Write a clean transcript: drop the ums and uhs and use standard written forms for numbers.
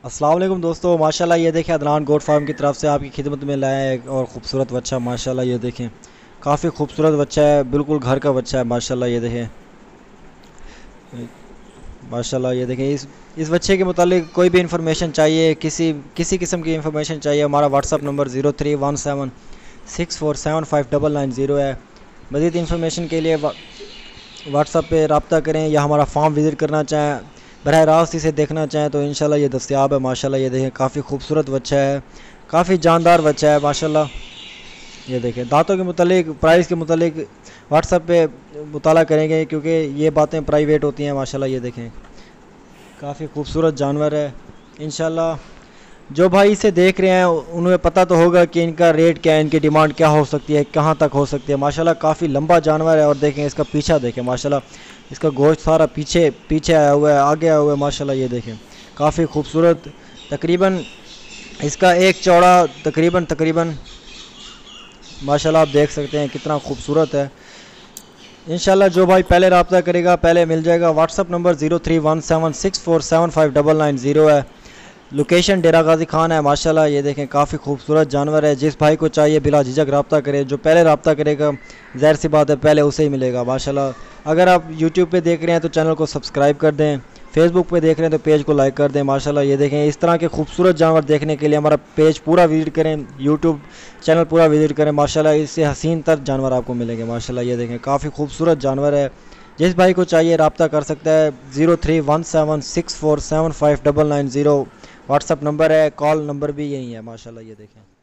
अस्सलाम वालेकुम दोस्तों, माशाल्लाह ये देखें अदनान गोट फार्म की तरफ से आपकी खिदमत में लाया है एक और ख़ूबसूरत बच्चा। माशाल्लाह ये देखें काफ़ी खूबसूरत बच्चा है, बिल्कुल घर का बच्चा है। माशाल्लाह ये देखें, माशाल्लाह ये देखें। इस बच्चे के मुतालिक कोई भी इंफॉर्मेशन चाहिए, किसी किसी किस्म की इंफॉर्मेशन चाहिए, हमारा व्हाट्सअप नंबर 0317647599 है। मज़ीद इंफॉर्मेशन के लिए व्हाट्सअप पे रब्ता करें या हमारा फार्म विज़िट करना चाहें, बरह रास्त इसे देखना चाहें तो इंशाल्लाह ये दस्तयाब है। माशाल्लाह ये देखें काफ़ी खूबसूरत बच्चा है, काफ़ी जानदार बच्चा है। माशाल्लाह ये देखें, दांतों के मुतालिक, प्राइस के मुतालिक व्हाट्सएप पे मुताला करेंगे क्योंकि ये बातें प्राइवेट होती हैं। माशाल्लाह ये देखें काफ़ी खूबसूरत जानवर है। इंशाल्लाह जो भाई इसे देख रहे हैं उन्हें पता तो होगा कि इनका रेट क्या है, इनकी डिमांड क्या हो सकती है, कहाँ तक हो सकती है। माशाल्लाह काफ़ी लंबा जानवर है और देखें इसका पीछा देखें, माशाल्लाह इसका गोश्त सारा पीछे पीछे आया हुआ है, आगे आया हुआ है। माशाल्लाह ये देखें काफ़ी खूबसूरत, तकरीबन इसका एक चौड़ा तकरीबन माशाल्लाह आप देख सकते हैं कितना खूबसूरत है। इंशाल्लाह जो भाई पहले रब्ता करेगा पहले मिल जाएगा। व्हाट्सअप नंबर 0317647599 है। लोकेशन डेरा गाजी खान है। माशाल्लाह ये देखें काफ़ी खूबसूरत जानवर है। जिस भाई को चाहिए बिला झिझक रब्ता करे, जो पहले रब्ता करेगा ज़ाहिर सी बात है पहले उसे ही मिलेगा। माशाल्लाह अगर आप यूट्यूब पे देख रहे हैं तो चैनल को सब्सक्राइब कर दें, फेसबुक पे देख रहे हैं तो पेज को लाइक कर दें। माशाल्लाह ये देखें इस तरह के खूबसूरत जानवर देखने के लिए हमारा पेज पूरा विज़िट करें, यूट्यूब चैनल पूरा विज़िट करें। माशाल्लाह इससे हसीन तर जानवर आपको मिलेंगे। माशाल्लाह ये देखें काफ़ी खूबसूरत जानवर है। जिस भाई को चाहिए रब्ता कर सकता है। 0317647599 व्हाट्सअप नंबर है, कॉल नंबर भी यही है। माशाल्लाह ये देखें।